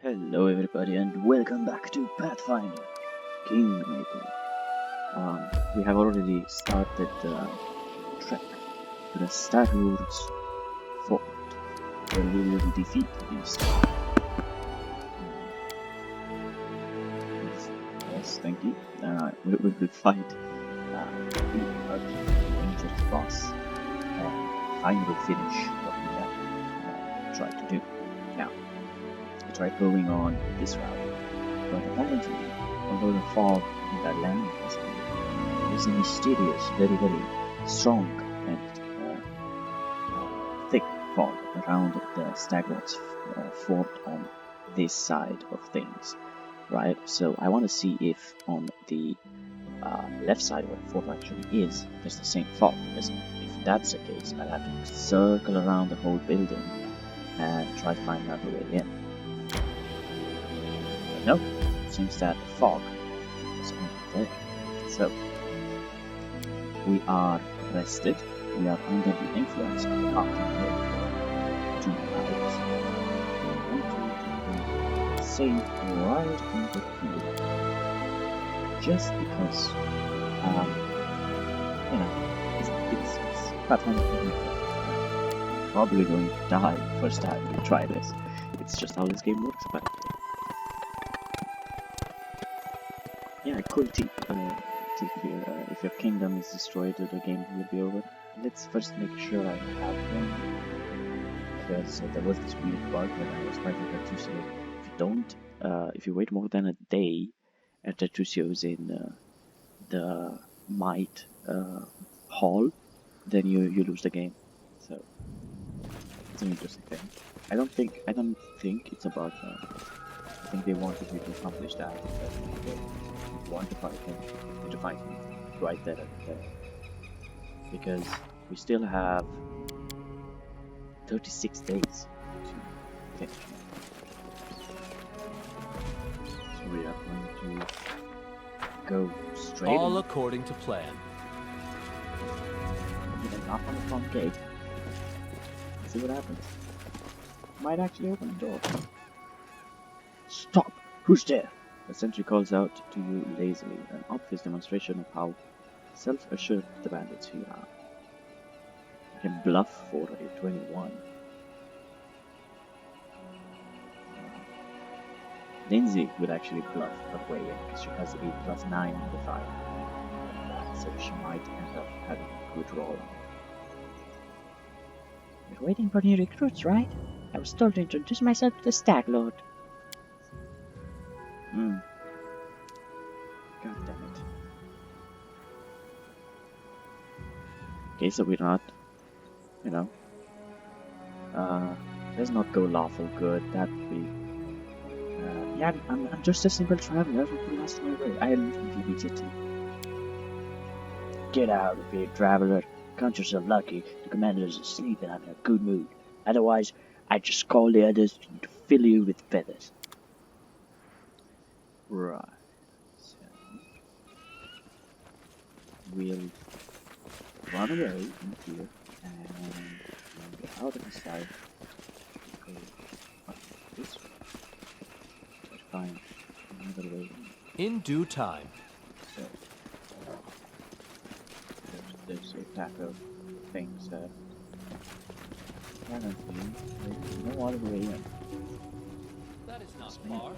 Hello everybody and welcome back to Pathfinder, Kingmaker. We have already started the trek to the Stag fort, where we will defeat these. Yes, thank you. We will fight the dangerous boss and finally finish what we have tried to do. Now, I tried going on this route, but apparently, although the fog in that land is clear, there's a mysterious, very strong and thick fog around the Stag fort on this side of things, right? So I want to see if on the left side where the fort actually is, there's the same fog, because if that's the case, I'll have to circle around the whole building and try to find another way in. No, it seems that the fog is only there. So, we are rested, we are under the influence of the cocktail for 2 hours. We want to save right over here. Just because, it's Pathfinder. I'm probably going to die first time we try this. It's just how this game works, apparently. Yeah, cool tip here. If your kingdom is destroyed, the game will be over. Let's first make sure I have one, because there was this weird bug when I was fighting Tertusio. If you wait more than a day, and Tertusio is in the Might Hall, then you lose the game. So it's an interesting thing. I don't think it's a bug. I think they wanted me to accomplish that. They want to fight him right there and there. Because we still have 36 days to finish. So we are going to go straight all according to plan. I'm gonna knock on the front gate. See what happens. Might actually open the door. Stop! Who's there? The sentry calls out to you lazily, an obvious demonstration of how self-assured the bandits here are. You can bluff for a 21. Lindsay will actually bluff her way in because she has a +9 in the fight. So she might end up having a good roll. You're waiting for new recruits, right? I was told to introduce myself to the Stag Lord. God damn it. Okay, so we're not, let's not go lawful good. That would be, yeah, I'm just a simple traveler who lost my way. I live immediately. Get out of here, traveler. Count yourself lucky. The commander is asleep and I'm in a good mood. Otherwise, I'd just call the others to fill you with feathers. Right. So we'll run away in here and get out of the side. Go this way. Try to find another way In due time. So there's a pack of things that apparently there's no other way in. That is not far.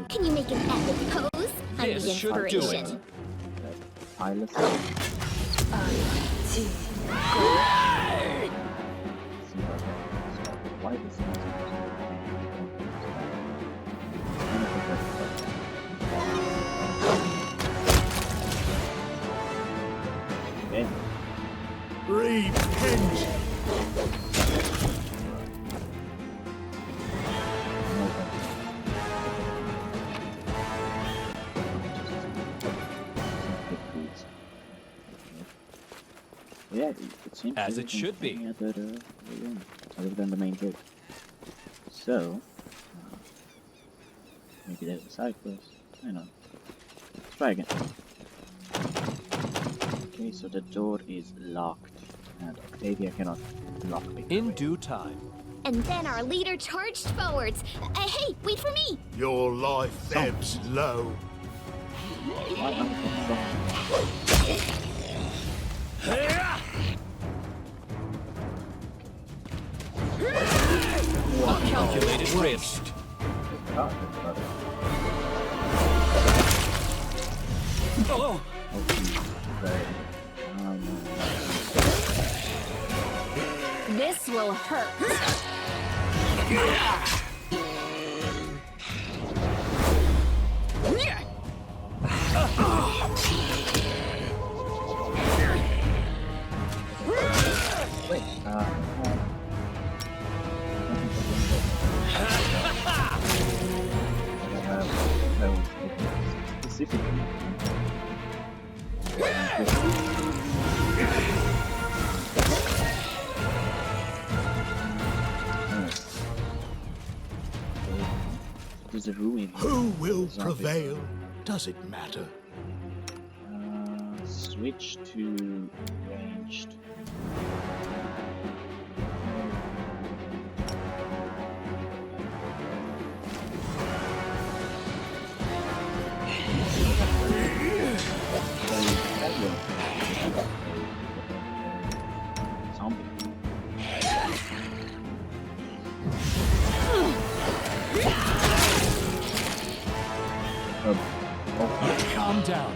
Can you make an epic pose? I'm This the should do inspiration. it. Pilot. Why this okay. Repent! Yeah, it seems as it should be. Other than the main gate. So, maybe there's a side quest. I know. Let's try again. Okay, so the door is locked, and Octavia cannot lock it. In due time. And then our leader charged forwards. Hey, wait for me! Your life ebbs low. Why am I so A calculated risk. Oh, This will hurt. Wait, specifically. There's a ruin. Who will Zombies. prevail? Does it matter? Switch to ranged. Zombie. calm down.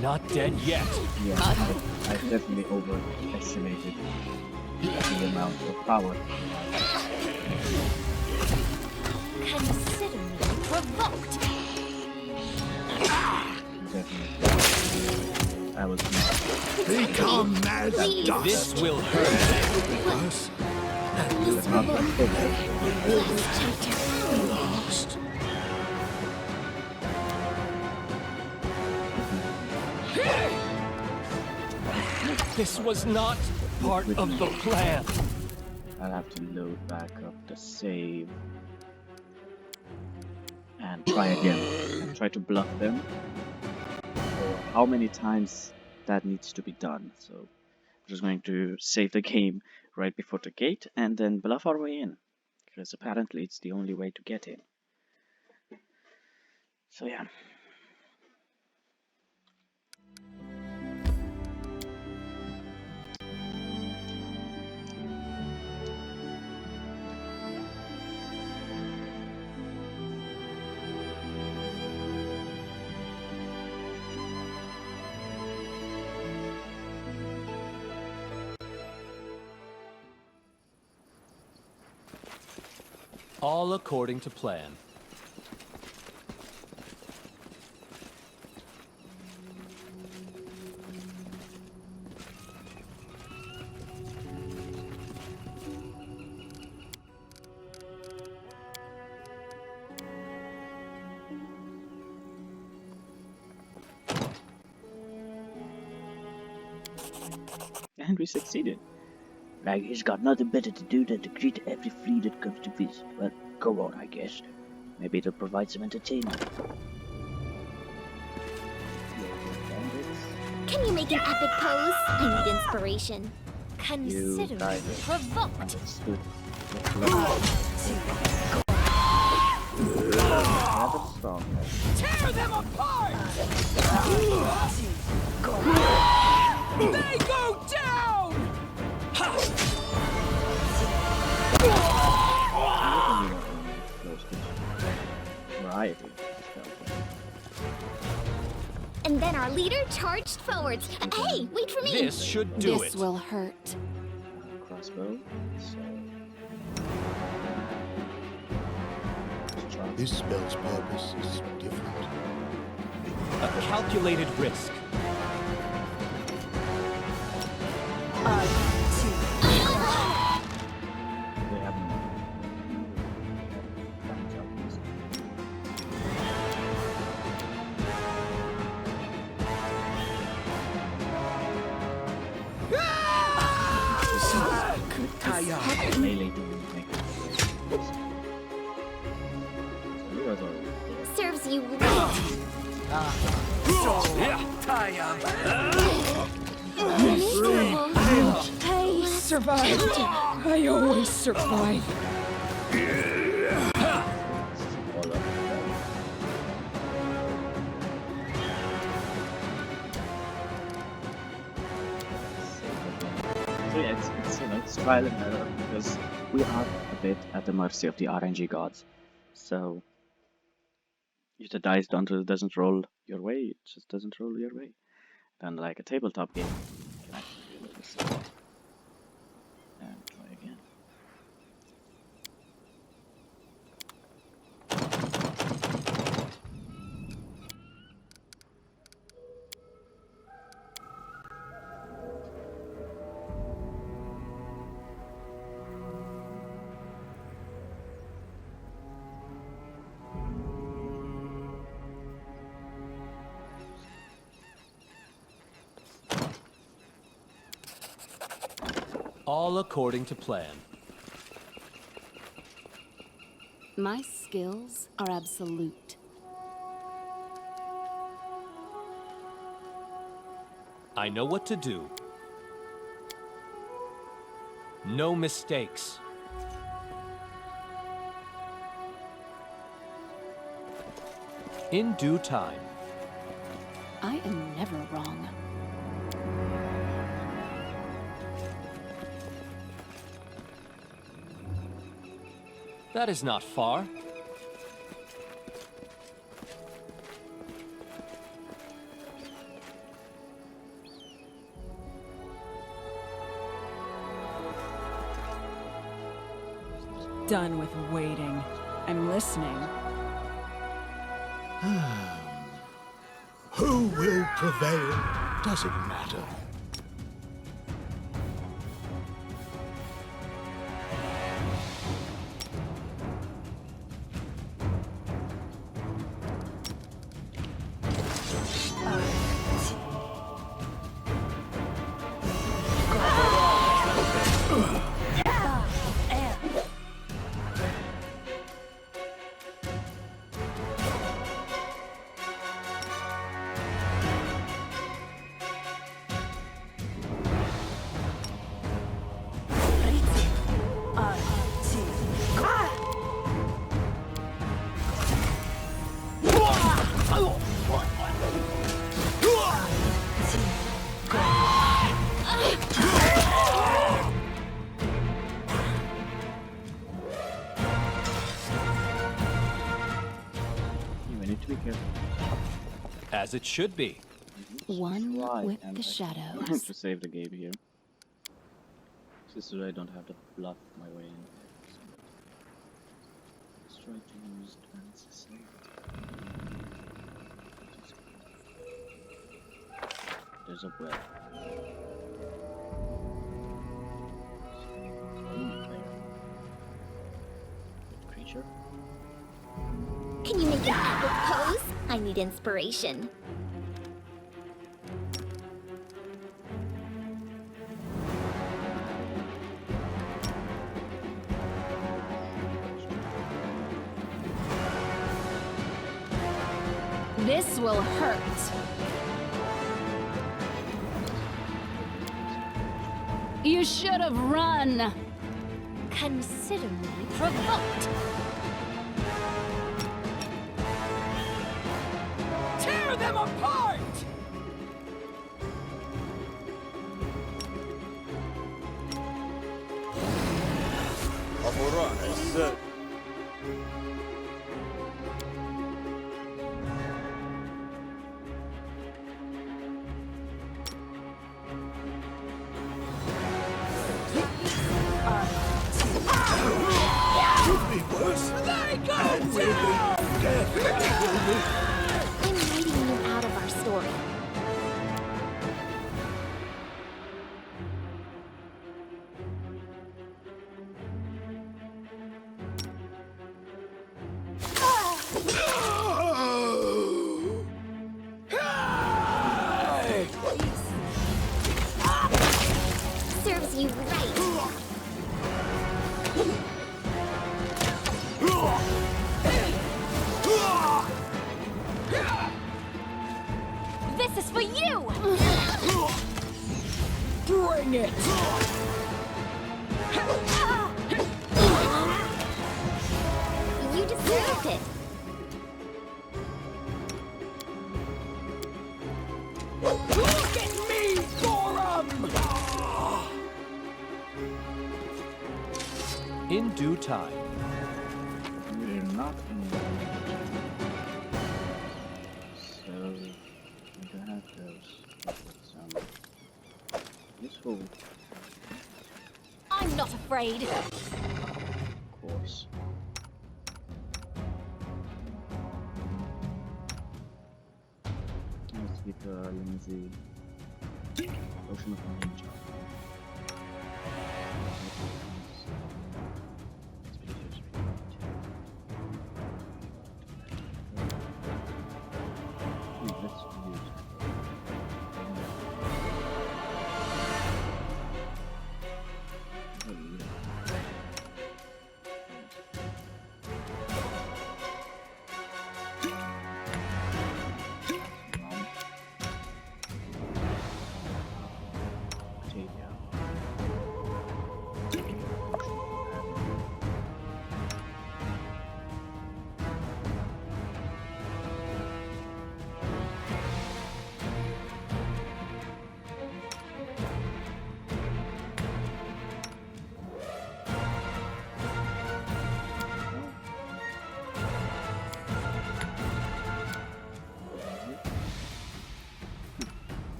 Not dead yet. Yeah, I definitely overestimated the amount of power. Consider me provoked. Definitely. That was not. Become as Please. dust. This will hurt. Us This Not will my look favorite. less tempting. lost. This was not part of the plan. I'll have to load back up the save and try again and try to bluff them. How many times that needs to be done? So I'm just going to save the game right before the gate and then bluff our way in, because apparently it's the only way to get in. So yeah. All according to plan. And we succeeded. Like, he's got nothing better to do than to greet every flea that comes to visit. Well, go on, I guess. Maybe it'll provide some entertainment. Can you make an epic pose? I need inspiration. You Consider me died. provoked. Understood. Tear them apart! They go down! Variety. And then our leader charged forwards. Hey, wait for me! This should do This it. will hurt. Crossbow. So. This spell's purpose is different. A calculated risk. They haven't. Melee didn't make it. So you guys are. Serves you right. Miserable. I survived. I always survive. All up. So yeah, it's trial and error because we are a bit at the mercy of the RNG gods. So if the dice doesn't roll your way, it just doesn't roll your way. And like a tabletop game, you can actually be a little saved. And try again. All according to plan. My skills are absolute. I know what to do. No mistakes. In due time. I am never wrong. That is not far. Done with waiting. I'm listening. Who will prevail? Does it matter? We need to be careful. As it should be. One Try with and the actually shadows. to save the game here. This is where I don't have to bluff my way in. So let's try to use advanced save. There's a well. Good creature. Can you make an epic pose? I need inspiration. This will hurt. You should have run. Consider me provoked. Tear them apart! Could be worse. And will be death. I'm writing you out of our story. Serves you right. This is for you! Bring it! it. Look at me, Forum! In due time. We're not in so we don't have those. Some useful, I'm not afraid. of course. Let's get Lindsay Ocean of Ninja. Let's use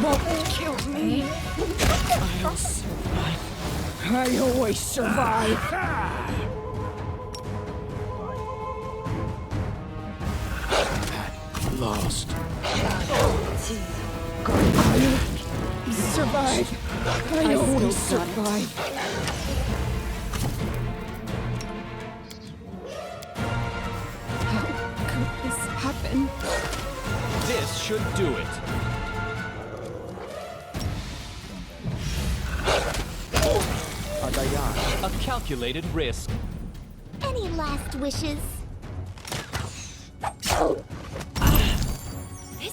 Won't kill me. I'll survive. I always survive. Lost. Survive. I always survive. How could this happen? This should do it. A calculated risk. Any last wishes? This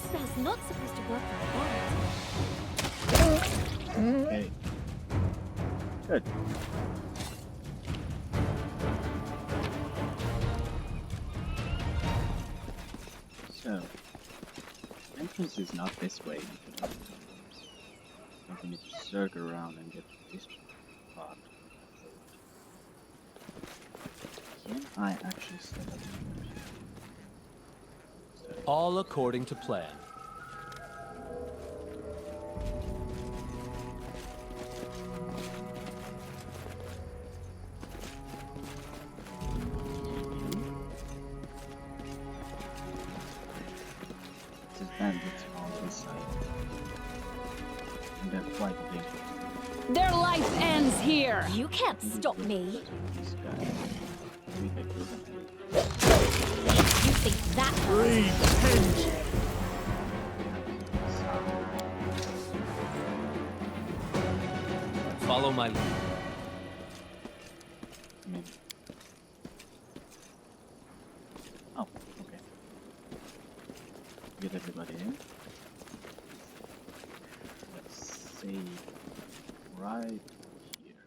spell's not supposed to work like that. okay. Good. So, entrance is not this way. So we need to circle around and get this part. Can I actually step up? All according to plan. There's bandits on this side. And they're quite big. Their life ends here. You can't stop me. These guys. We can kill them. You think that Follow my lead. Oh, okay. Get everybody in. Let's save right here.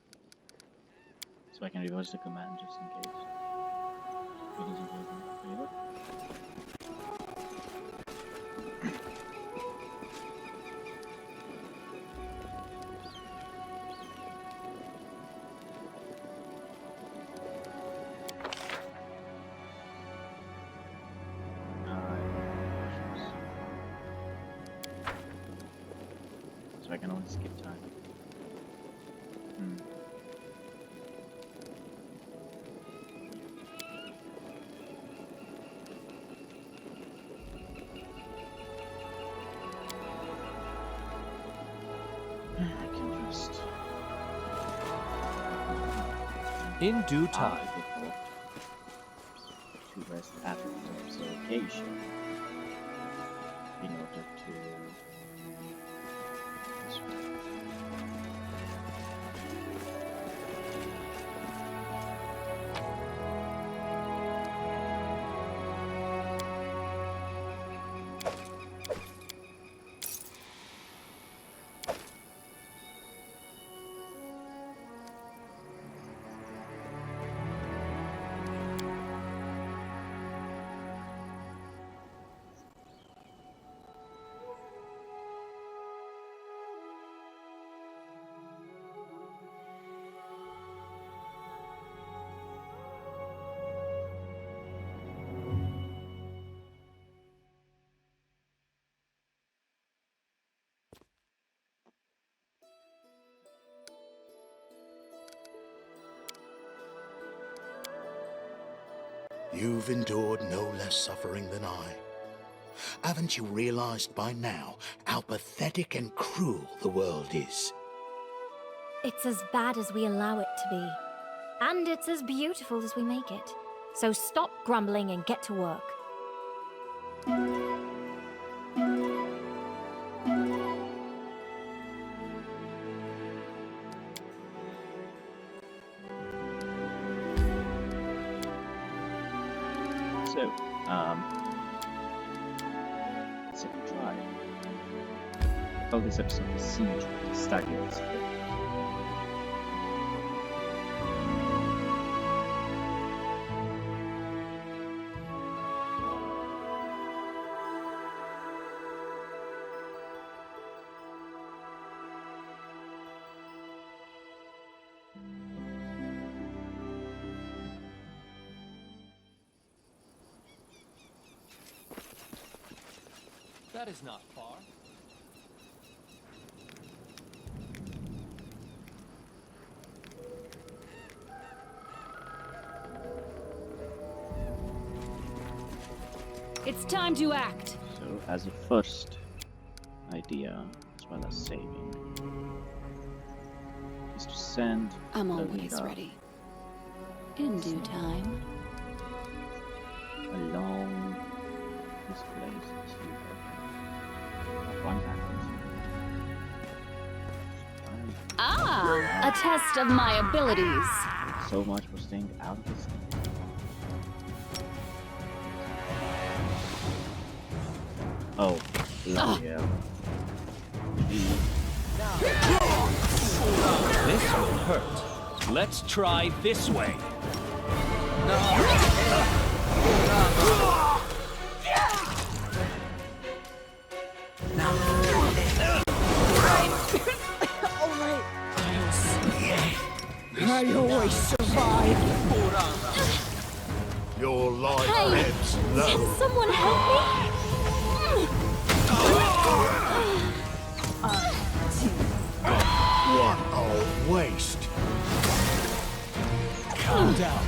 So I can reverse the command just in case. It doesn't work in my favor. So I can only skip time. I can just In due time. To rest after the location in order to this way. You've endured no less suffering than I. Haven't you realized by now how pathetic and cruel the world is? It's as bad as we allow it to be. And it's as beautiful as we make it. So stop grumbling and get to work. So, second try. Oh, this episode is Siege of the Stag. That is not far. It's time to act. So, as a first idea, as well as saving, is to send I'm a always leader ready. In due time. along this place to one hand. A test of my abilities. So much for staying out of this. Oh, bloody hell. This will hurt. Let's try this way. I always survive. Your life ebbs Can low. someone help me? What a waste. Calm down.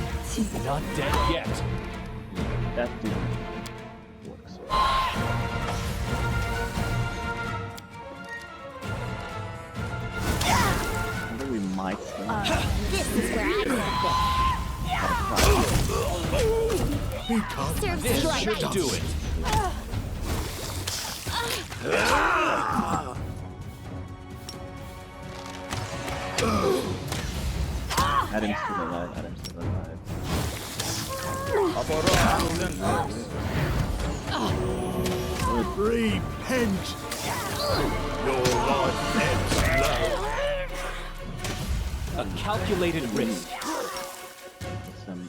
Not dead yet. That didn't work so well. We might This is where I Because serve This right. should do it. Adam's still alive, Adam's still alive. repent. Your life ebbs low. A calculated risk. Some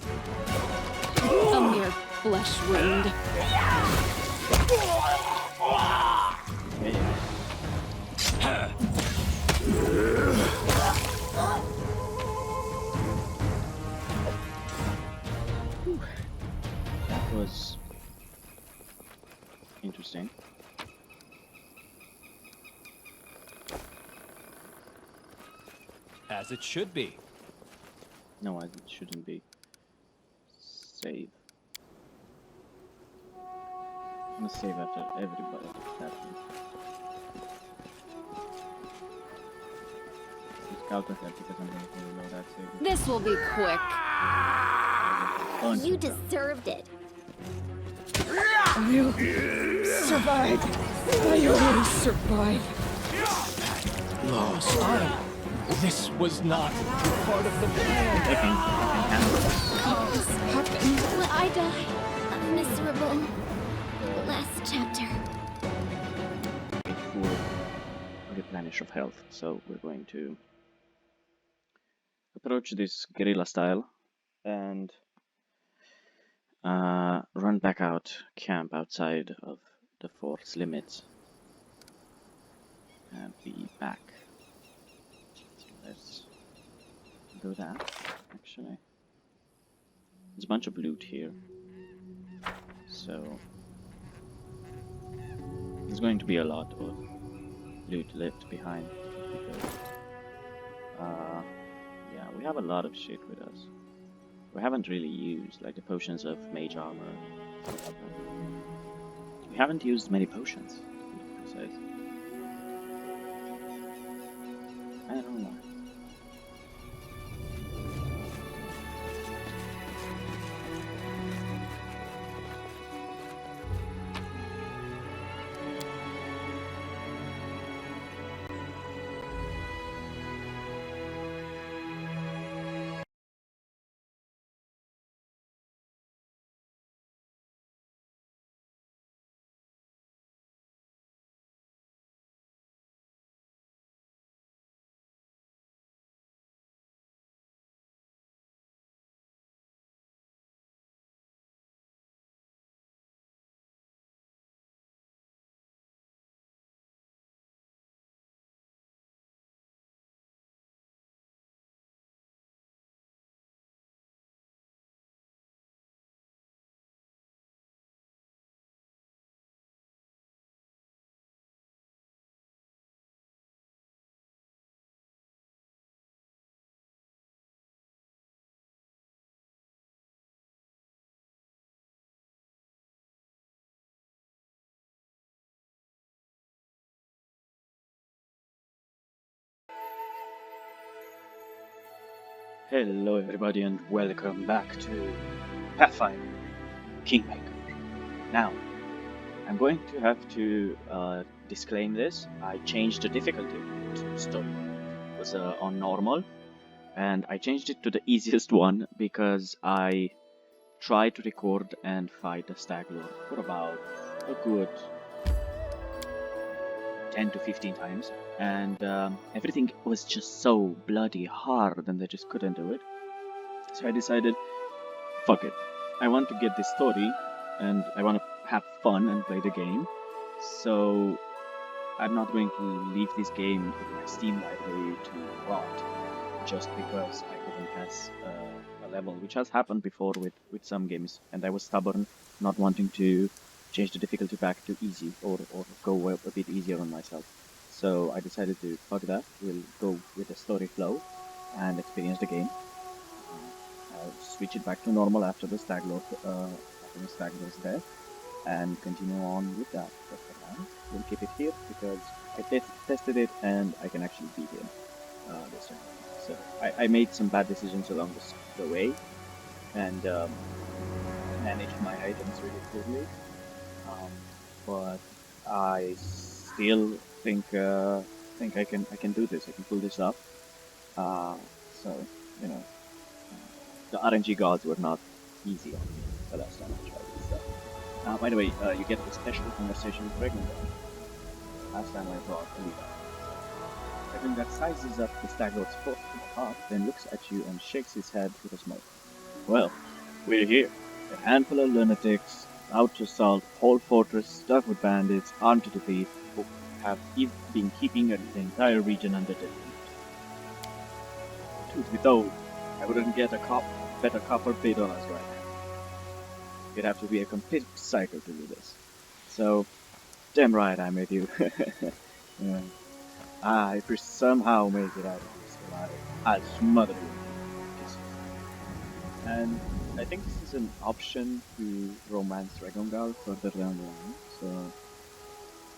A mere flesh wound. that was interesting. As it should be. No, it shouldn't be. Save. I'm gonna save after everybody happens. It's out of that because I'm going to reload that too. This will be quick. You deserved it. I'll survive. I always survive. Lost. This was not part of the plan. I can handle that. This happened. Will I die? A miserable last chapter. For replenish of health, so we're going to approach this guerrilla style and run back out, camp outside of the fort's limits, and be back. So let's do that. Actually, there's a bunch of loot here, so there's going to be a lot of loot left behind. Because, yeah, we have a lot of shit with us. We haven't really used, like, the potions of mage armor. We haven't used many potions, to be precise. I don't know. Hello everybody and welcome back to Pathfinder, Kingmaker. Now, I'm going to have to disclaim this. I changed the difficulty to story. It was on normal, and I changed it to the easiest one because I tried to record and fight the Stag Lord for about a good 10 to 15 times, and everything was just so bloody hard and I just couldn't do it. So I decided, fuck it, I want to get this story and I want to have fun and play the game, so I'm not going to leave this game in my Steam library to rot just because I couldn't pass a level, which has happened before with some games, and I was stubborn, not wanting to change the difficulty back to easy or go a bit easier on myself. So I decided to fuck that, we'll go with the story flow and experience the game. I'll switch it back to normal after the Stag Lord is there and continue on with that. But for now, we'll keep it here because I tested it and I can actually beat him this time. So I made some bad decisions along the way and managed my items really poorly. But I still think I can do this. I can pull this up. So you know, the RNG gods were not easy on me the last time I tried this stuff. By the way, you get the special conversation with Regngar. Last time I brought Levi. Regngar sizes up the Stag Lord's foot to the top, then looks at you and shakes his head with a smoke. Well, we're here. A handful of lunatics, out to assault whole fortress stuffed with bandits, armed to the teeth, who have been keeping the entire region under their feet. Truth be told, I wouldn't get a better copper bid on us right now. You'd have to be a complete psycho to do this. So, damn right I'm with you. Yeah. If we somehow make it out of this alive, I'll smother you. And I think this is an option to romance Regngar further down the line, so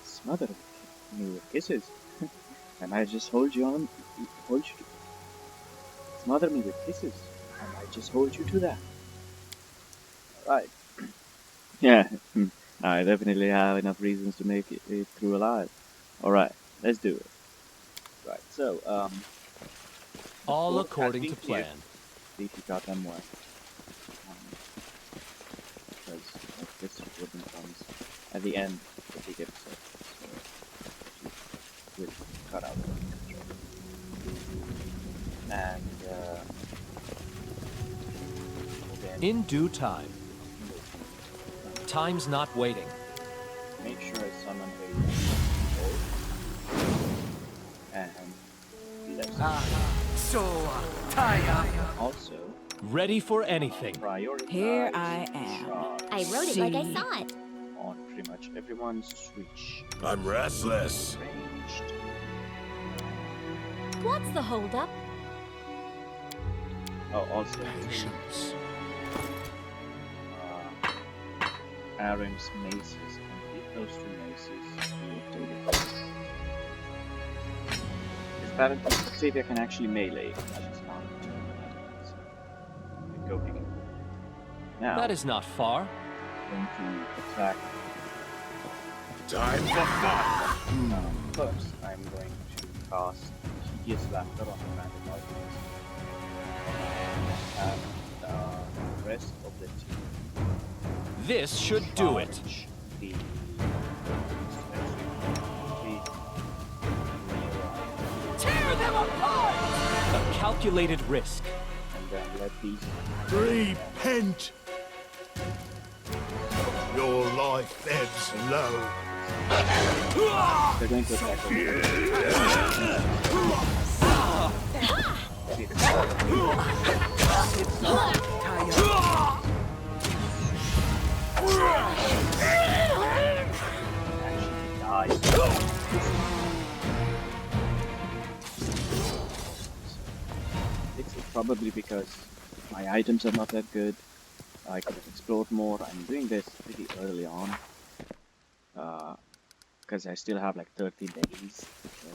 smother me with kisses. And I just hold you Smother me with kisses, and I just hold you to that. Alright. Yeah, I definitely have enough reasons to make it through alive. Alright, let's do it. Right, so, All fort has according been to cleared. plan. See if you got them well. Because this recruitment comes at the end of the episode. So, we'll cut out the and then In due time. Time's not waiting. make sure I summon a and let's also Ready for anything. prioritize Here I am. shots I wrote it like I saw it. on pretty much everyone's switch. I'm restless. Ranged. What's the holdup? Oh, also Patience. Aaron's maces and those two maces will take it. Is that Octavia can actually melee? That's not. Go pick it. Now That is not far. going to attack. Time for fun. First, I'm going to cast Hideous Laughter on the random items. And the rest of the team. This should do it. charge the Tear them apart! A calculated risk. and then let these Repent. Your life ebbs low. they're going to attack It's probably because my items are not that good. I could have explored more. I'm doing this pretty early on. Because I still have like 30 days. So,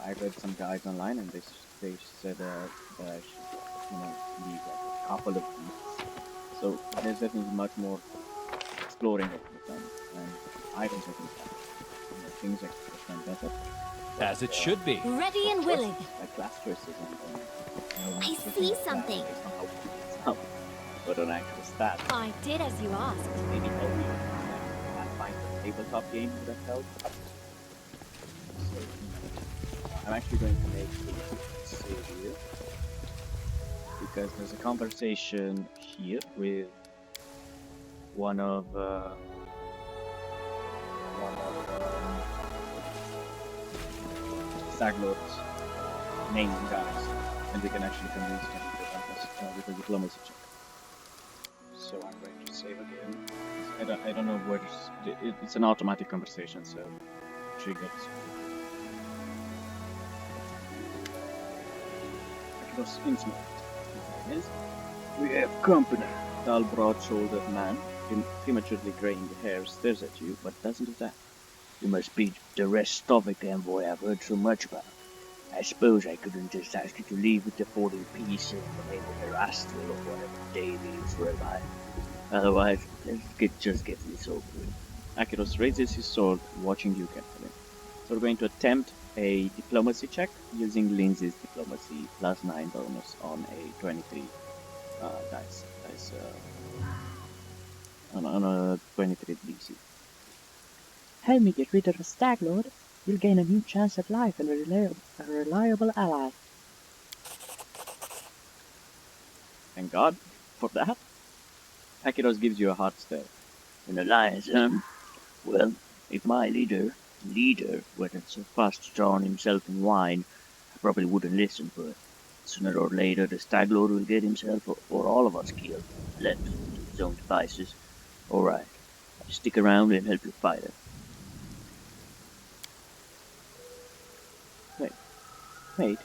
I read some guides online and they said that I should, leave like a couple of weeks. So there's definitely much more exploring that can be done, and items I can find. Things I can find better. As it should be. Ready and willing. Like class choices and I see something. Based on how it is now, but on actual stats. I did as you asked. Maybe only Pathfinder tabletop game would have helped. So, I'm actually going to make a save here because there's a conversation here with one of Stag Lord's main guys, and we can actually convince him to help us with the diplomacy check. So I'm going to save again. I don't know where it's an automatic conversation, so triggers. It was intimate. Yes, we have company. Tall, broad-shouldered man, prematurely graying hair, stares at you, but doesn't attack. You must be the Restovic envoy I've heard so much about. I suppose I couldn't just ask you to leave with the 40 piece and maybe Erastil or whatever day leaves for a life. Otherwise, just get this over with. Akiros raises his sword, watching you carefully. So we're going to attempt a diplomacy check using Lindsay's diplomacy plus 9 bonus on a 23 dice. On a 23 DC. Help me get rid of the Stag Lord. You'll gain a new chance at life and a reliable ally. Thank God for that. Akiros gives you a hard stare. An alliance, Well, if my leader wasn't so fast to drown himself in wine, I probably wouldn't listen, but sooner or later the Stag Lord will get himself or all of us killed, left to his own devices. Alright, stick around and help your fighter. Wait,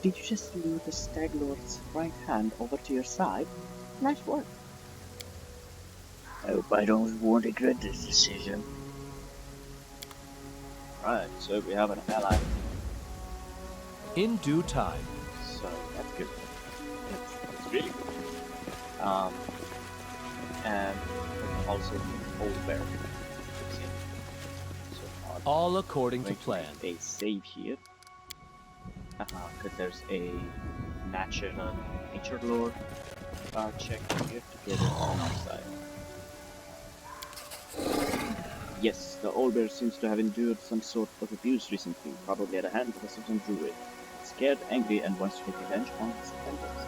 did you just lure the Stag Lord's right hand over to your side? Nice work. I hope I won't regret this decision. Right, so we have an ally. In due time. So really good. And also old bear. All according to Going to plan. make a save here. Because there's a nature lore check here to get it on our side. Yes, the old bear seems to have endured some sort of abuse recently, probably at the hands of a certain druid. It's scared, angry, and wants to take revenge on his offenders.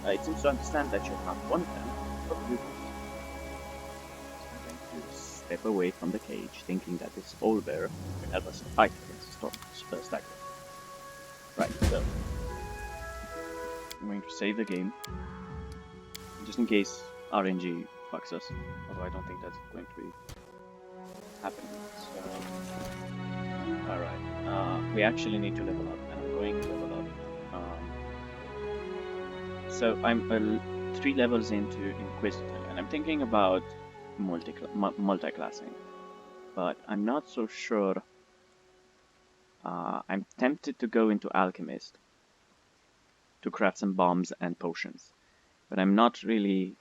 It seems to understand that you're not one of them, but you won't. So I'm going to step away from the cage, thinking that this old bear will help us fight against the Stag. Right, so I'm going to save the game, just in case RNG fucks us, although I don't think that's going to be happening. So, alright, we actually need to level up, and I'm going to level up. So I'm 3 levels into Inquisitor, and I'm thinking about multi-classing, but I'm not so sure. I'm tempted to go into Alchemist to craft some bombs and potions, but I'm not really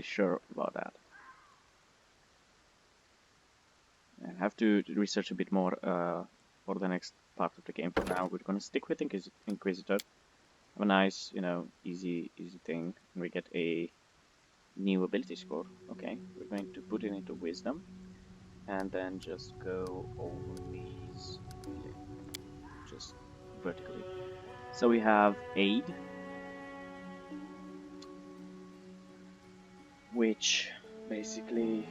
sure about that. I have to research a bit more for the next part of the game. For now, we're gonna stick with Inquisitor. Have a nice, easy thing, and we get a new ability score. Okay, we're going to put it into Wisdom, and then just go over these, just vertically. So we have Aid, which basically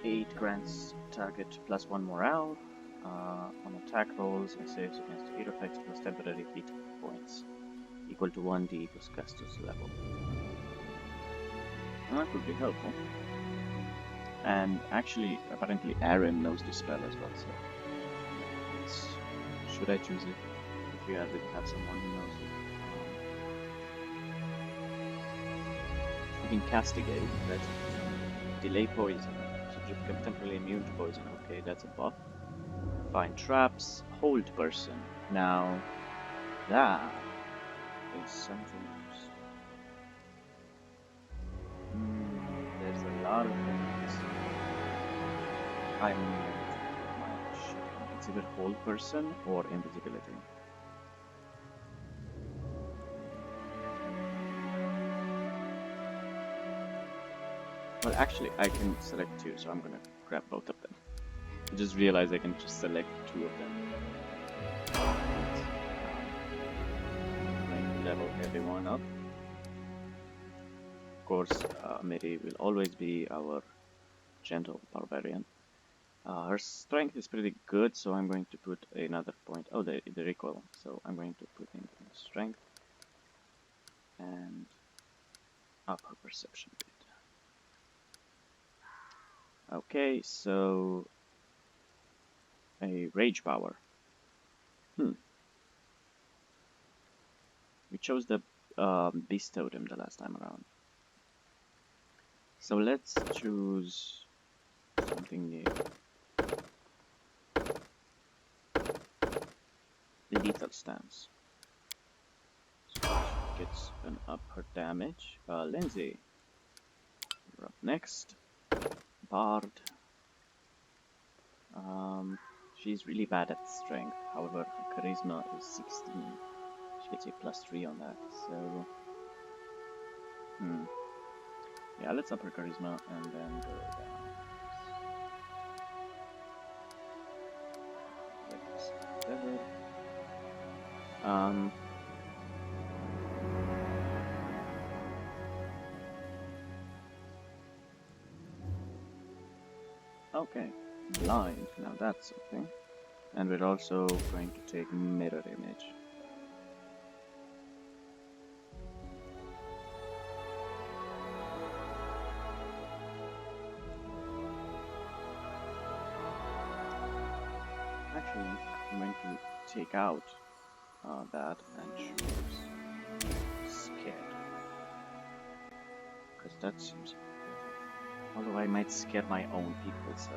Aid grants target +1 morale on attack rolls and saves against hero effects plus temporary hit points, equal to 1d plus caster's level. Well, that would be helpful. And actually, apparently Aaron knows this spell as well, so should I choose it? If we already have someone who knows it. You can castigate, that's delay poison, so you become temporarily immune to poison. Okay, that's a buff. Find traps, hold person. Now, that is something else. There's a lot of things. It's either hold person or invisibility. Well, actually, I can select 2, so I'm gonna grab both of them. I just realized I can just select 2 of them. I'm going to level everyone up. Of course, Miri will always be our gentle barbarian. Her strength is pretty good, so I'm going to put another point. Oh, they're equal, so I'm going to put in strength and up her perception bit. Okay, so a rage power. We chose the beast totem the last time around. So let's choose something new. Lethal stance. So gets an up her damage. Lindsay, you're up next. Bard. She's really bad at strength. However, her charisma is 16. She gets a +3 on that. So, yeah, let's up her charisma and then go down. Whatever. Okay, blind. Now that's something. And we're also going to take mirror image. Actually, I'm going to take out that and choose scared. Because that seems good. Although I might scare my own people, so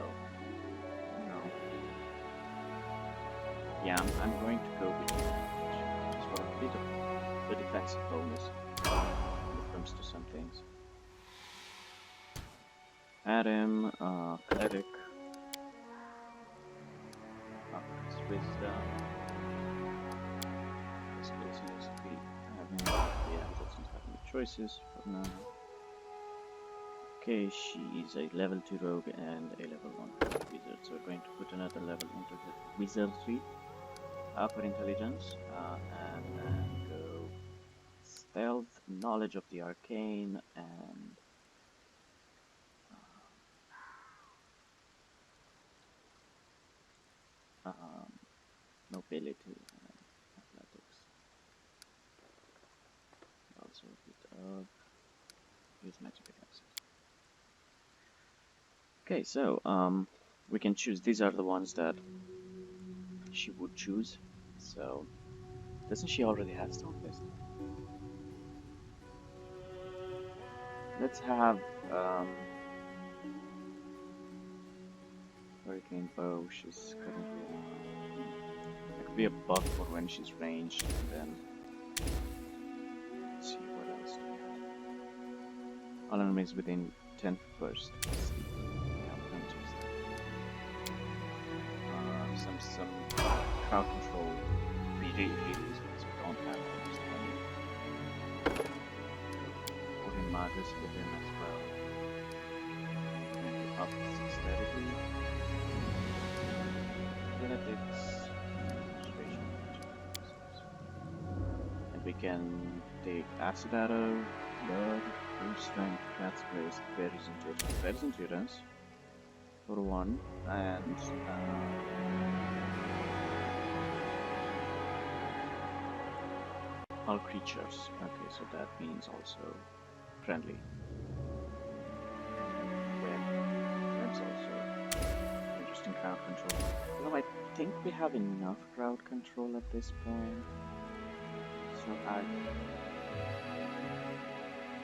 yeah, I'm going to go with it for a bit of the defensive bonus. comes to some things. Adam, cleric, alchemist wisdom. This guy seems to be having, yeah, he doesn't have any choices for now. Okay, she's a level 2 rogue and a level 1 wizard, so we're going to put another level into the wizardry, upper intelligence, and then go stealth, knowledge of the arcane, and nobility and athletics. Also a bit of use magic attacks. Okay, so we can choose. These are the ones that she would choose. So doesn't she already have Stonefist? Let's have Hurricane Bow. She's currently that could be a buff for when she's ranged, and then let's see what else do we have. All enemies within 10 first. Let's see. Yeah, we're going to use that. Some crowd control. We really use because we don't have almost any. Putting Magus with him as well. Maybe up 6 steadily. Athletics, concentration, and we can take acid arrow, blood, full strength, cat's grace, berries endurance for 1, and all creatures. Okay, so that means also friendly. That's also interesting crowd control. Although I think we have enough crowd control at this point. So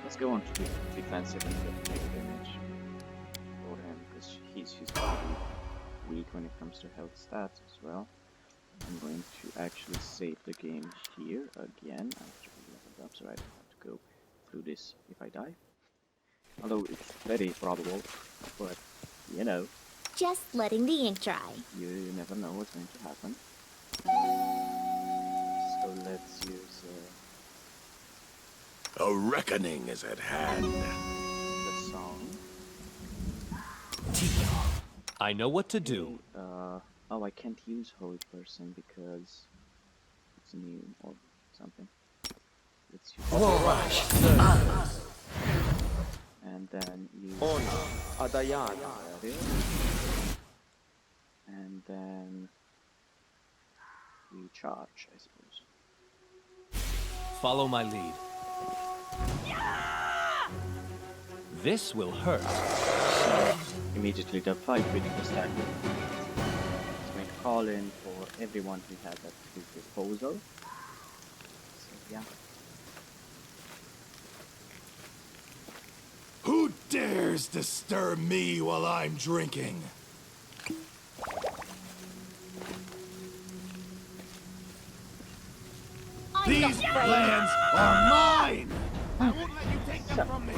let's go on to the defensive and get negative damage for him, because he's pretty weak when it comes to health stats as well. I'm going to actually save the game here again after we leveled up, so I don't have to go through this if I die. Although it's very probable, but you know. Just letting the ink dry. You never know what's going to happen. So let's use A reckoning is at hand. the song. I know what to do. Oh, I can't use Holy Person because it's new or something. Let's use and then use and then recharge, I suppose. Follow my lead. This will hurt. Immediately the fight within the Stag. Let's make a call in for everyone who has at his disposal. So yeah. Who dares disturb me while I'm drinking? These lands are mine! I won't let you take them from me!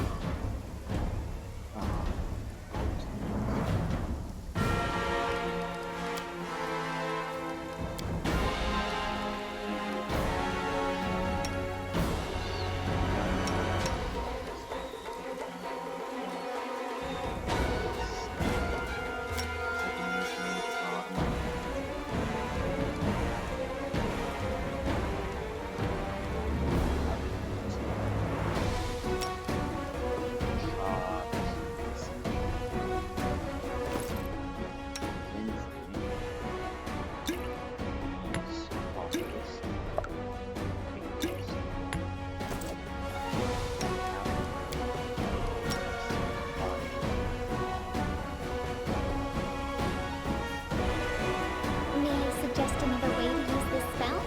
May I suggest another way to use this spell?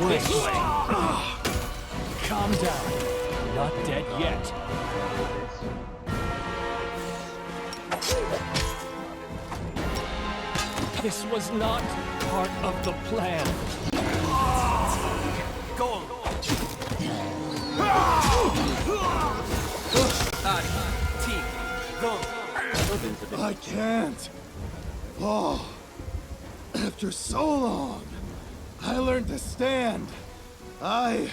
This way. Calm down. You're not dead yet. This was not part of the plan. Go. I can't. Oh, after so long, I learned to stand. The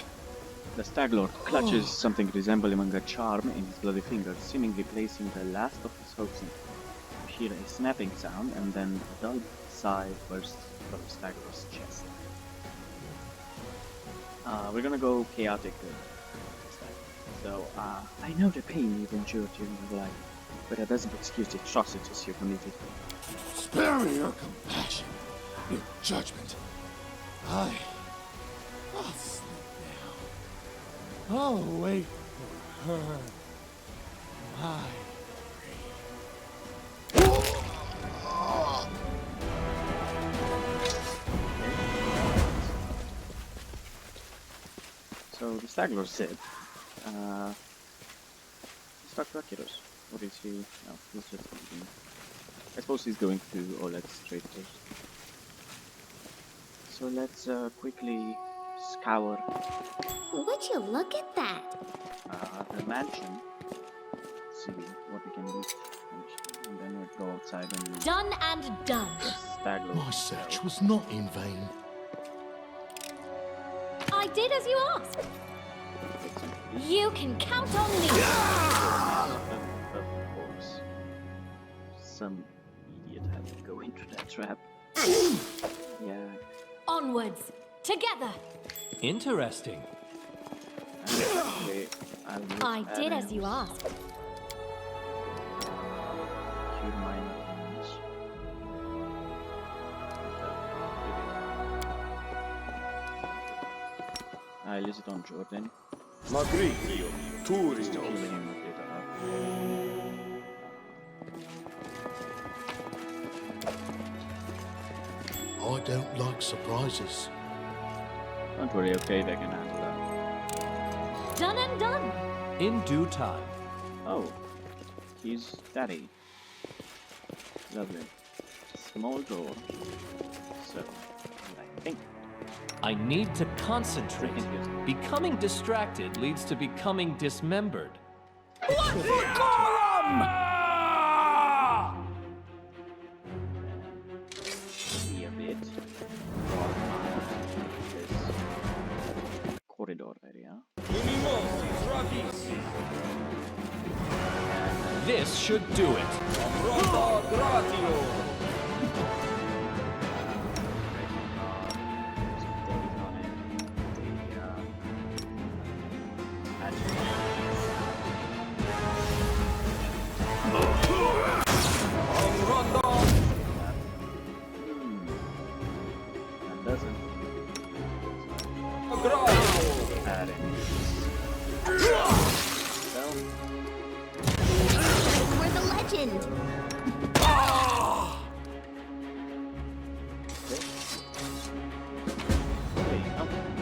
Stag Lord clutches something resembling a charm in his bloody fingers, seemingly placing the last of his hopes in it. You hear a snapping sound, and then a dull sigh bursts from the Stag Lord's chest. We're gonna go chaotic this time. So, I know the pain you've endured during your life, but that doesn't excuse the atrocities you committed. Spare me your compassion, your judgment. I'll sleep now. I'll wait for her. My So the Stag Lord said, let's talk to Akiros. What is he? No, he's just thinking. I suppose he's going to Oleg's straight first. So let's quickly scour Would you look at that? the mansion, see what we can loot, and then we'll go outside and Done and done. Stag Lord. My search was not in vain. I did as you asked. You can count on me. Of course. Some idiot had to go into that trap. Yeah. Onwards, together. Interesting. Actually, I did as you asked. Cure minor wounds. I use it on Jordyn. Magricio, Turio. Just to heal him a bit up. I don't like surprises. Don't worry, okay, they can handle that. Done and done. In due time. Oh, he's daddy. Lovely. Small door. So, I think. I need to concentrate. Becoming distracted leads to becoming dismembered. What decorum! See a bit. This corridor area. This should do it. We're the legend.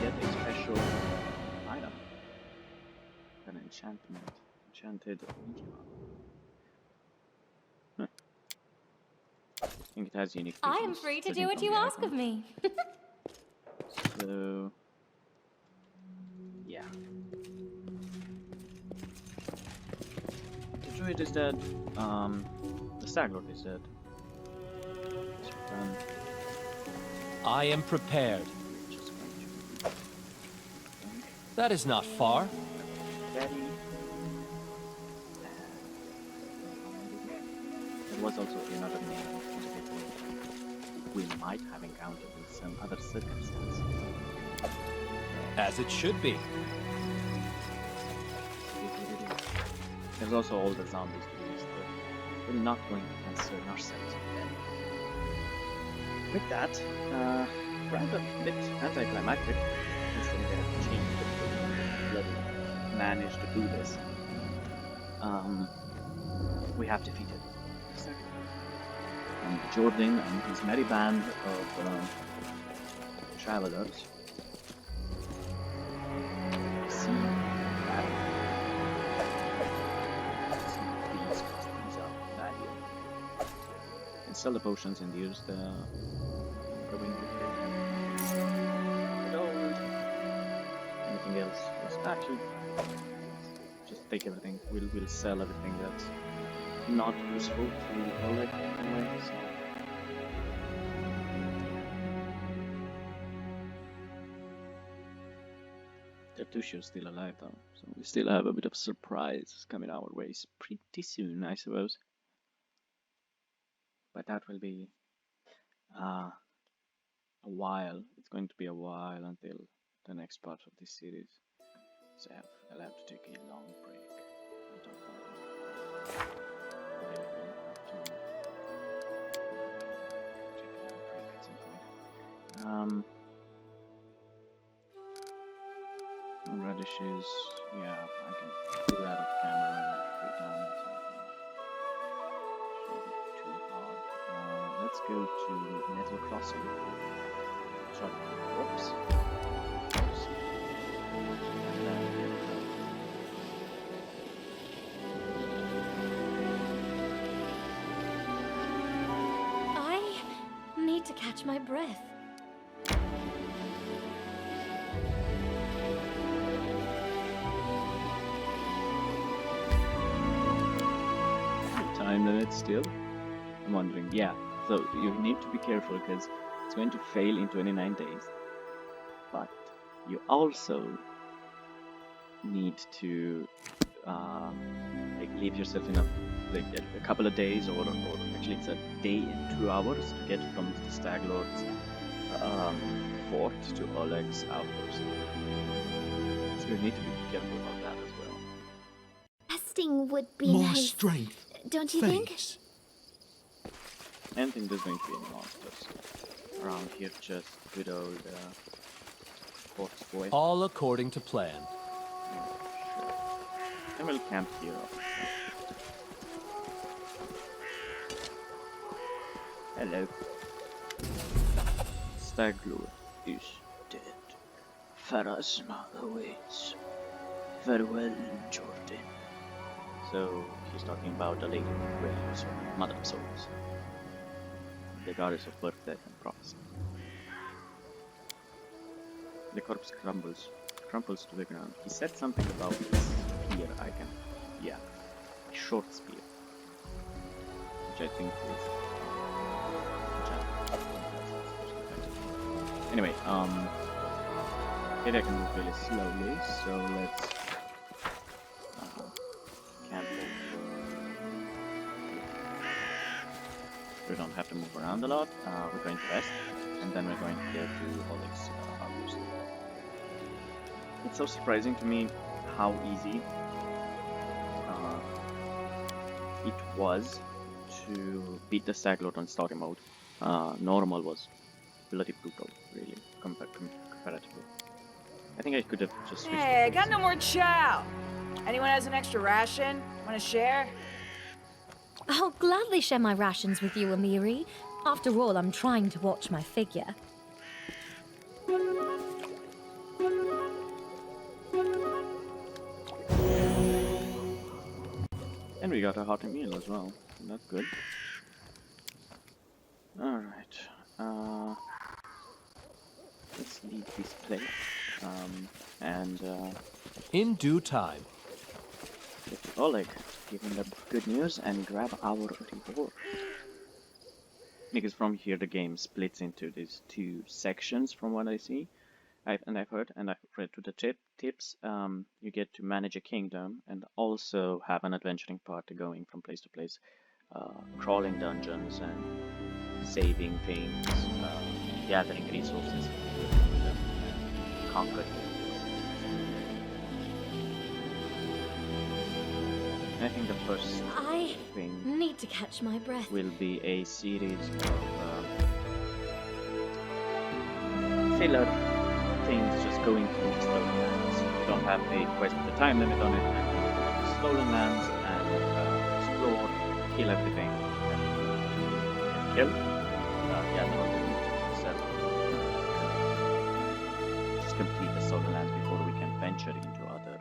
Get a special item. An enchantment. Enchanted medium. I think it has unique I am features, free to judging do what from you the ask icon. of me. So, yeah. The druid is dead. The Stag Lord is dead. So, I am prepared. just going to That is not far. Daddy. There was also another name we might have encountered in some other circumstance. As it should be. There's also all the zombies to be used, but we're not going to concern ourselves with them. With that, rather a bit anticlimactic, considering they have changed the bloody managed to do this. We have defeated the second. And Jordyn and his merry band of travelers sell the potions and use the wing. Anything else? Yes, actually, just take everything. We'll sell everything that's not useful to Oleg anyway. So. Tertucio's still alive though, so we still have a bit of surprise coming our ways pretty soon, I suppose. But that will be a while. It's going to be a while until the next part of this series. So I'll have to take a long break. I don't know. Really have to take a long break at some point. Radishes, yeah, I can do that off camera and free time. Shouldn't be too hard. Let's go to Metal Crossing. Sorry, whoops. Oops. And then I need to catch my breath. time limit still? I'm wondering, yeah, so you need to be careful because it's going to fail in 29 days, but you also need to like leave yourself enough, like a couple of days, or actually it's a day and 2 hours to get from the Stag Lord's fort to Oleg's outpost. So you need to be careful about that as well. Resting would be More nice, strength. don't you think? Face. I don't think there's going to be any monsters around here, just good old Fort's boy. All according to plan. Yeah, sure. And we'll camp here. Hello. Stag Lord is dead. Pharasma awaits. Farewell, Jordyn. So he's talking about the Lady of Graves, or Mother of Souls, the goddess of birth, death, and prophecy. The corpse crumples to the ground. He said something about this spear icon. Yeah, a short spear, which I think is. Anyway, maybe I can move really slowly, so let's camp over. We don't have to move around a lot. We're going to rest, and then we're going to go to Oleg's outpost. It's so surprising to me how easy it was to beat the Stag Lord on story mode. Normal was bloody brutal, really, comparatively. I think I could have just switched. Hey, I got no more chow. Anyone has an extra ration? Want to share? I'll gladly share my rations with you, Amiri. After all, I'm trying to watch my figure. And we got a hearty meal as well, so that's good. Alright, let's leave this place, and In due time. get to Oleg, give him the good news, and grab our reward. Because from here the game splits into these 2 sections from what I see. I've heard, and I've read through the tips, you get to manage a kingdom and also have an adventuring party going from place to place, crawling dungeons and saving things, gathering resources, and conquering. And I think the first I thing need to catch my breath. will be a series of filler things just going through the stolen lands. We don't have a quest with a time limit on it, and we go to the stolen lands and explore, kill everything. And kill? Gather all the loot, sell. Just complete the stolen lands before we can venture into other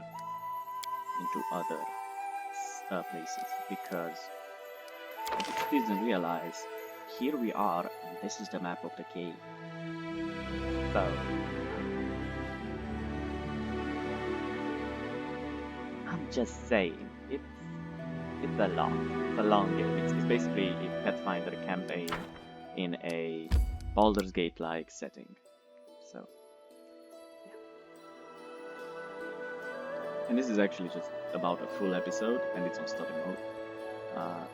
places, because I just didn't realize here we are, and this is the map of the cave. So, I'm just saying, it's a long game. It's basically a Pathfinder campaign in a Baldur's Gate-like setting. So, yeah. And this is actually just about a full episode, and it's on story mode,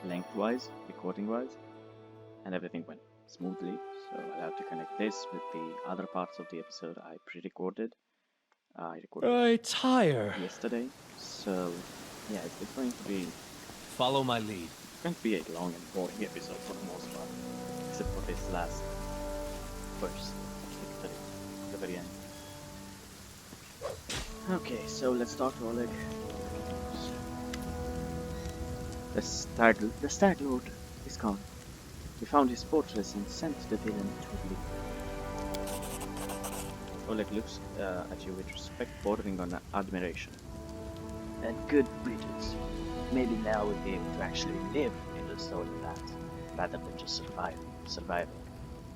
lengthwise, recording-wise, and everything went smoothly. So I'll have to connect this with the other parts of the episode I pre-recorded. I recorded I tire. yesterday, so yeah, it's going to be Follow my lead. a long and boring episode for the most part, except for this last first victory at the very end. Okay, so let's start, Oleg. The Stag Lord is gone. We found his fortress and sent the villain to leave. Oleg looks at you with respect bordering on admiration. And good riddance. Maybe now we'll be able to actually live in the stolen lands, rather than just surviving.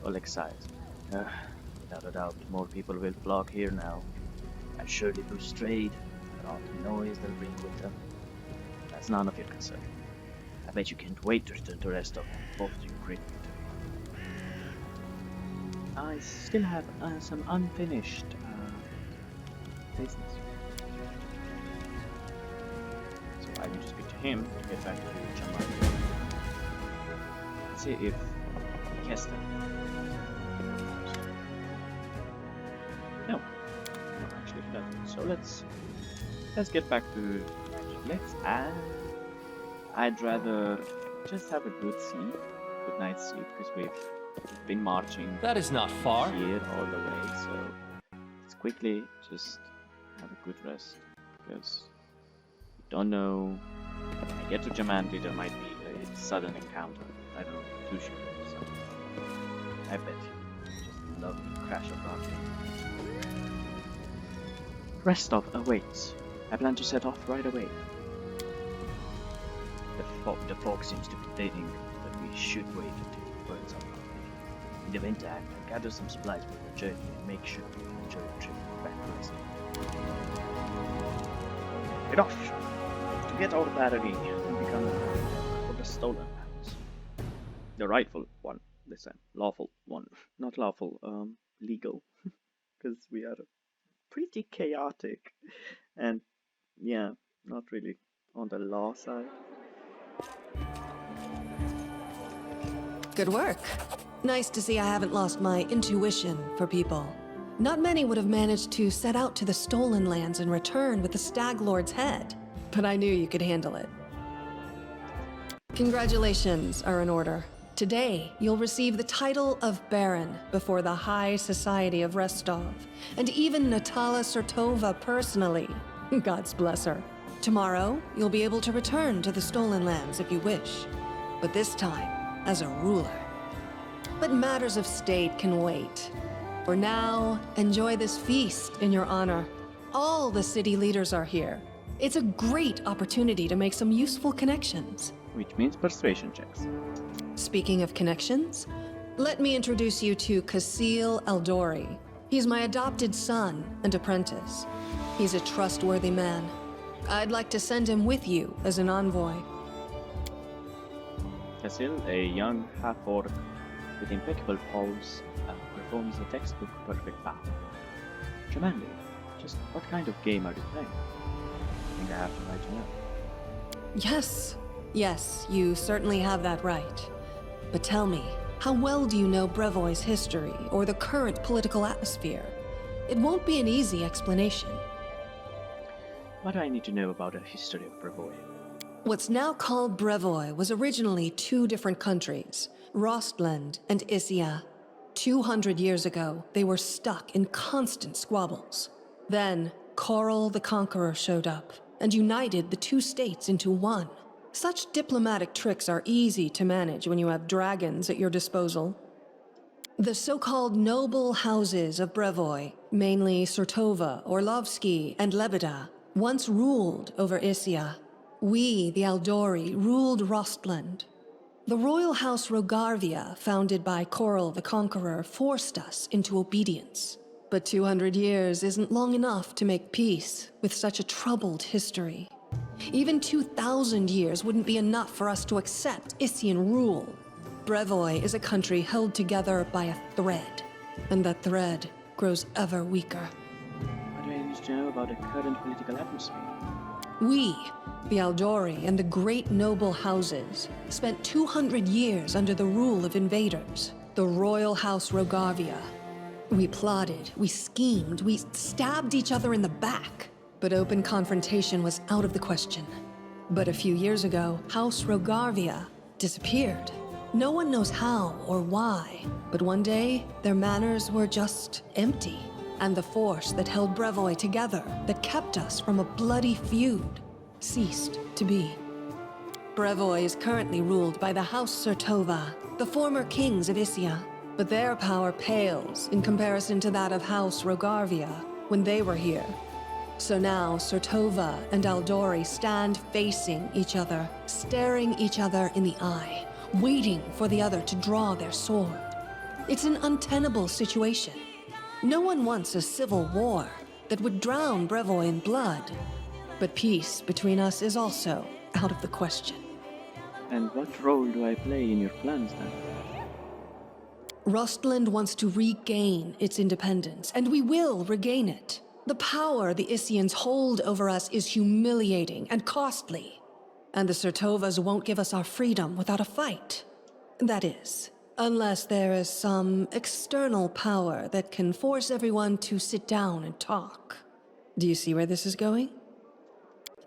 Oleg sighs. Without a doubt, more people will flock here now, and surely through strayed, and all the noise they'll bring with them. That's none of your concern. I bet you can't wait to return to rest of them, both to your great victory. I still have some unfinished business. So I need to speak to him to get back to Jamal. Let's see if Kester. No, actually he doesn't. So let's get back to. I'd rather just have a good night's sleep, because we've been marching That is not far. here all the way, so let's quickly just have a good rest, because we don't know. When I get to Jamandi, there might be a sudden encounter. I don't know, too sure. So I bet you just love to crash upon me. Rest stop awaits. I plan to set off right away. The fog seems to be stating that we should wait until the birds are not ready. In the meantime, I'll gather some supplies for the journey and make sure we enjoy the trip back to us. Get off! To get our battery and become for the stolen lands. The rightful one this time. Lawful one. Not lawful, legal. Because we are pretty chaotic. And yeah, not really on the law side. Good work. Nice to see I haven't lost my intuition for people. Not many would have managed to set out to the stolen lands and return with the Stag Lord's head, but I knew you could handle it. Congratulations are in order. Today, you'll receive the title of Baron before the High Society of Restov, and even Natala Sertova personally. God's bless her. Tomorrow, you'll be able to return to the stolen lands if you wish, but this time, as a ruler. But matters of state can wait. For now, enjoy this feast in your honor. All the city leaders are here. It's a great opportunity to make some useful connections. Which means persuasion checks. Speaking of connections, let me introduce you to Kasil Eldori. He's my adopted son and apprentice. He's a trustworthy man. I'd like to send him with you as an envoy. Kasil, a young half-orc with impeccable pulse, performs a textbook perfect bow. Jamandi, just what kind of game are you playing? I think I have the right to know. Yes, you certainly have that right. But tell me, how well do you know Brevoy's history or the current political atmosphere? It won't be an easy explanation. What do I need to know about the history of Brevoy? What's now called Brevoy was originally two different countries, Rostland and Issia. 200 years ago, they were stuck in constant squabbles. Then, Coral the Conqueror showed up and united the two states into one. Such diplomatic tricks are easy to manage when you have dragons at your disposal. The so-called noble houses of Brevoy, mainly Sertova, Orlovsky, and Lebeda, once ruled over Issia. We, the Eldori, ruled Rostland. The royal house Rogarvia, founded by Coral the Conqueror, forced us into obedience. But 200 years isn't long enough to make peace with such a troubled history. Even 2,000 years wouldn't be enough for us to accept Issian rule. Brevoy is a country held together by a thread, and that thread grows ever weaker. What do I need to know about the current political atmosphere? We, the Aldori and the great noble houses, spent 200 years under the rule of invaders, the royal house Rogarvia. We plotted, we schemed, we stabbed each other in the back, but open confrontation was out of the question. But a few years ago, House Rogarvia disappeared. No one knows how or why, but one day, their manors were just empty. And the force that held Brevoy together, that kept us from a bloody feud, ceased to be. Brevoy is currently ruled by the House Sertova, the former kings of Issia, but their power pales in comparison to that of House Rogarvia when they were here. So now Sertova and Aldori stand facing each other, staring each other in the eye, waiting for the other to draw their sword. It's an untenable situation. No one wants a civil war that would drown Brevoy in blood. But peace between us is also out of the question. And what role do I play in your plans then? Rostland wants to regain its independence, and we will regain it. The power the Issians hold over us is humiliating and costly. And the Sertovas won't give us our freedom without a fight. That is, unless there is some external power that can force everyone to sit down and talk. Do you see where this is going?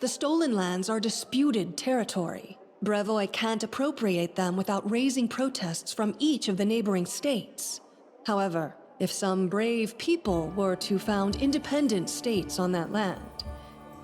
The stolen lands are disputed territory. Brevoy can't appropriate them without raising protests from each of the neighboring states. However, if some brave people were to found independent states on that land,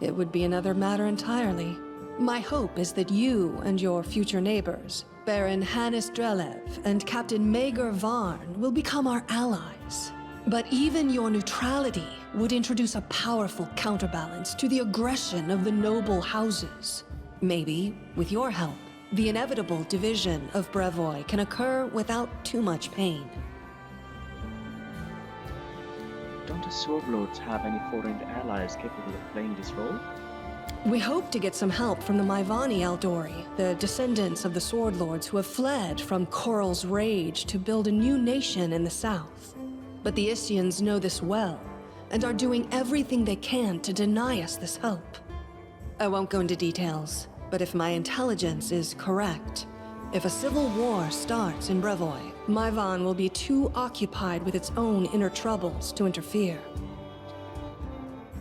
it would be another matter entirely. My hope is that you and your future neighbors, Baron Hannes Drelev and Captain Maegor Varn, will become our allies. But even your neutrality would introduce a powerful counterbalance to the aggression of the noble houses. Maybe, with your help, the inevitable division of Brevoy can occur without too much pain. Don't the Sword Lords have any foreign allies capable of playing this role? We hope to get some help from the Maivani Aldori, the descendants of the Sword Lords who have fled from Coral's rage to build a new nation in the south. But the Issians know this well, and are doing everything they can to deny us this help. I won't go into details, but if my intelligence is correct, if a civil war starts in Brevoy, Maivan will be too occupied with its own inner troubles to interfere.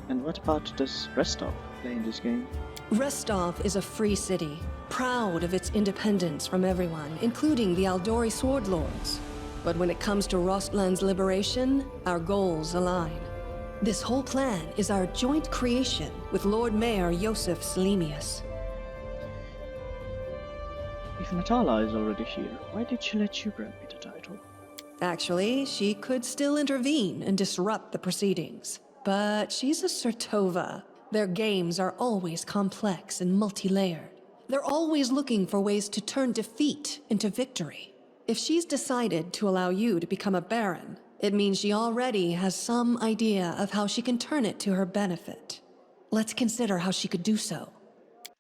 And what part does Restov play in this game? Restov is a free city, proud of its independence from everyone, including the Aldori Sword Lords. But when it comes to Rostland's liberation, our goals align. This whole plan is our joint creation with Lord Mayor Yosef Selimius. If Natala is already here, why did she let you grant me the title? Actually, she could still intervene and disrupt the proceedings. But she's a Sertova. Their games are always complex and multi-layered. They're always looking for ways to turn defeat into victory. If she's decided to allow you to become a Baron, it means she already has some idea of how she can turn it to her benefit. Let's consider how she could do so.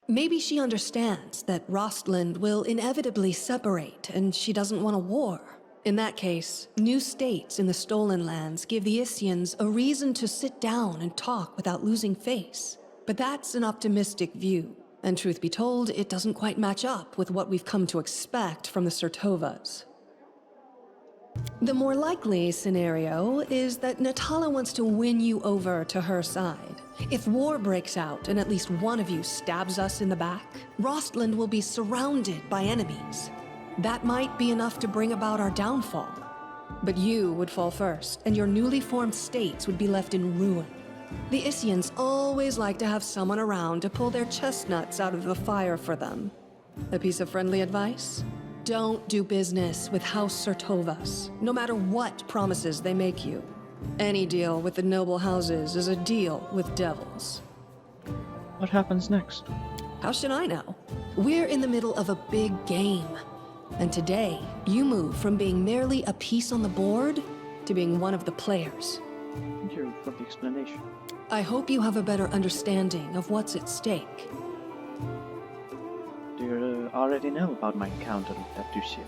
Maybe she understands that Rostland will inevitably separate and she doesn't want a war. In that case, new states in the Stolen Lands give the Issians a reason to sit down and talk without losing face. But that's an optimistic view, and truth be told, it doesn't quite match up with what we've come to expect from the Sertovas. The more likely scenario is that Natala wants to win you over to her side. If war breaks out and at least one of you stabs us in the back, Rostland will be surrounded by enemies. That might be enough to bring about our downfall. But you would fall first, and your newly formed states would be left in ruin. The Issians always like to have someone around to pull their chestnuts out of the fire for them. A piece of friendly advice? Don't do business with House Sertovas, no matter what promises they make you. Any deal with the noble houses is a deal with devils. What happens next? How should I know? We're in the middle of a big game. And today, you move from being merely a piece on the board to being one of the players. Thank you for the explanation. I hope you have a better understanding of what's at stake. Do you already know about my encounter with Lucia?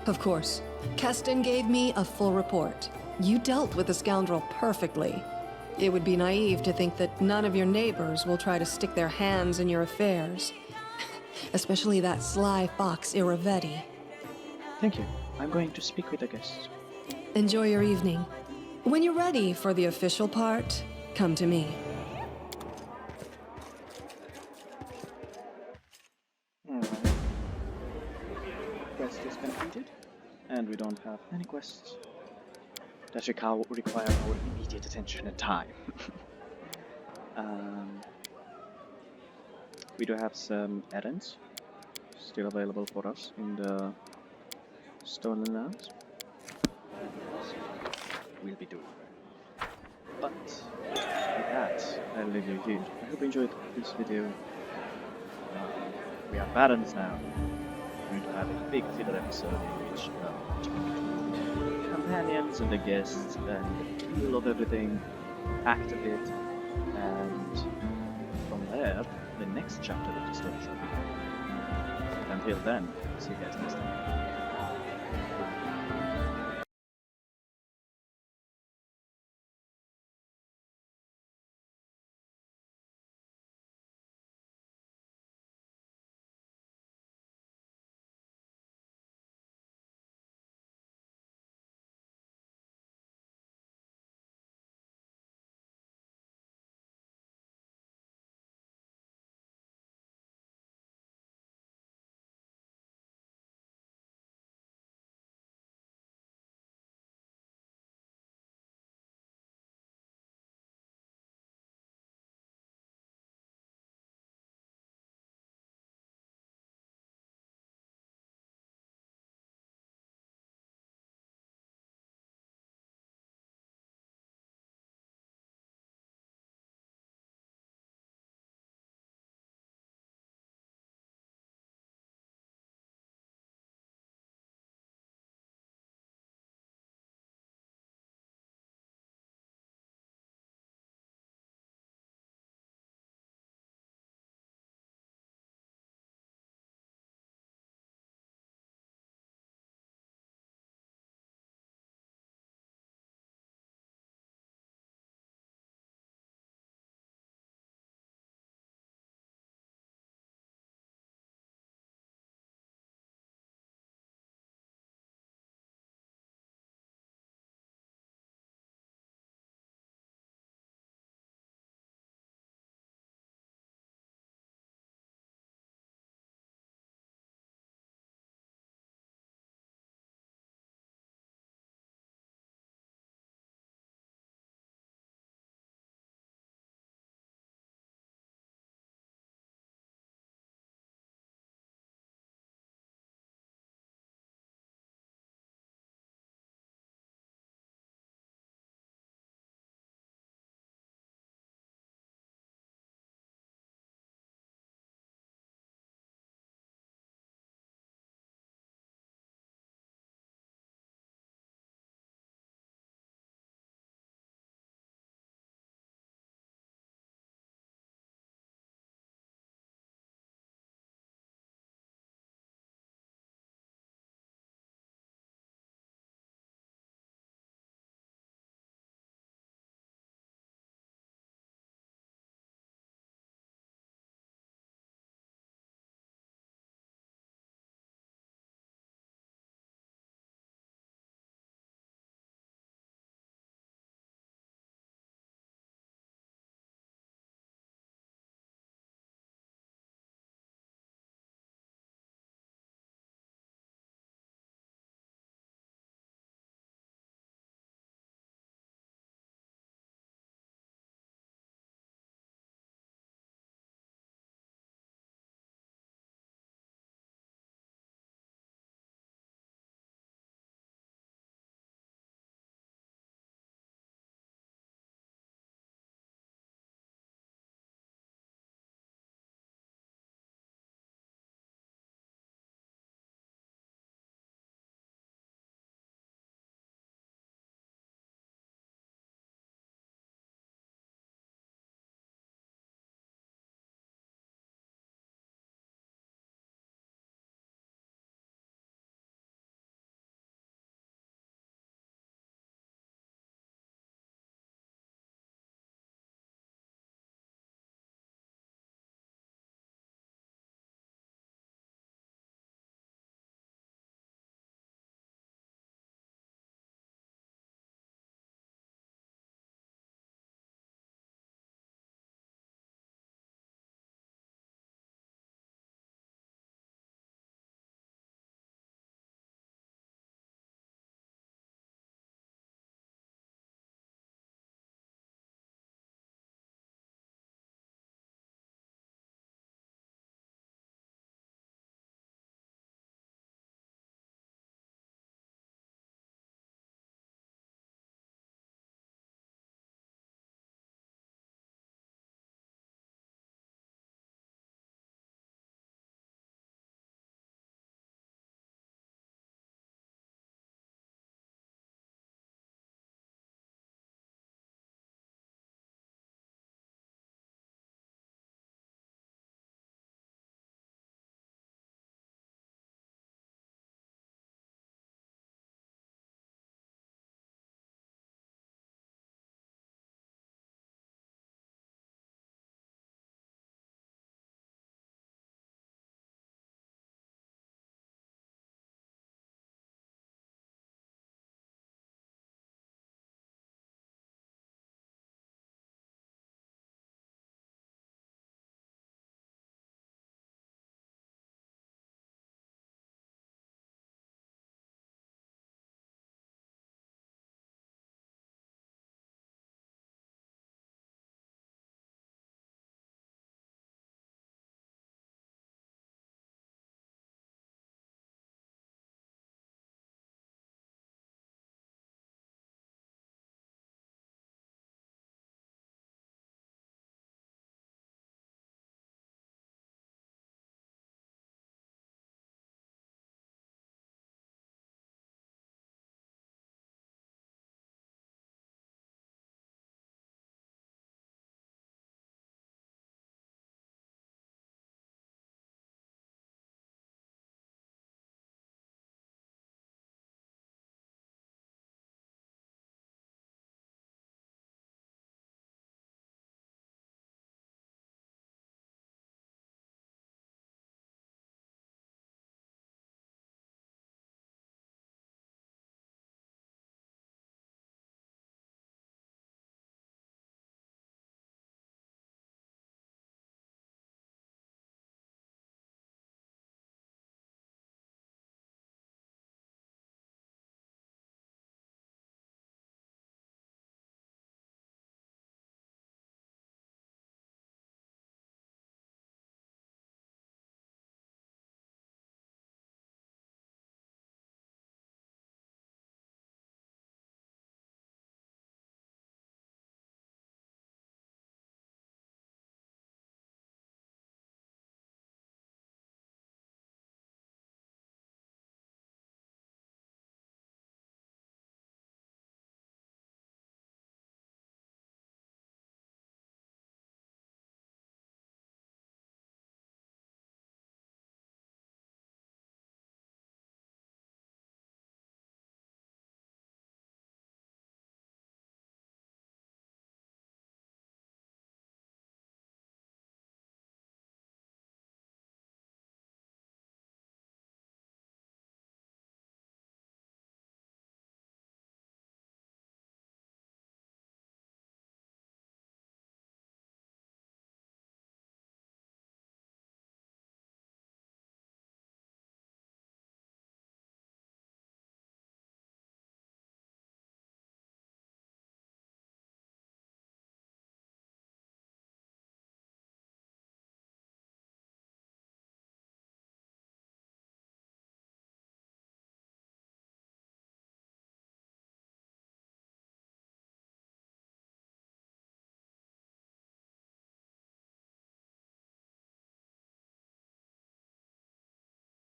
Of course. Keston gave me a full report. You dealt with the scoundrel perfectly. It would be naive to think that none of your neighbors will try to stick their hands in your affairs. Especially that sly fox Iravetti. Thank you. I'm going to speak with the guests. Enjoy your evening. When you're ready for the official part, come to me. Alright. Quest is completed. And we don't have any quests that require our immediate attention and time. We do have some errands still available for us in the Stolen Lands. We'll be doing. But with that, I'll leave you here. I hope you enjoyed this video. We are Barons now. We're going to have a big filler episode in which the companions and the guests and the feel of everything, act a bit, and from there, the next chapter of the story shall begin. Until then, see you guys next time.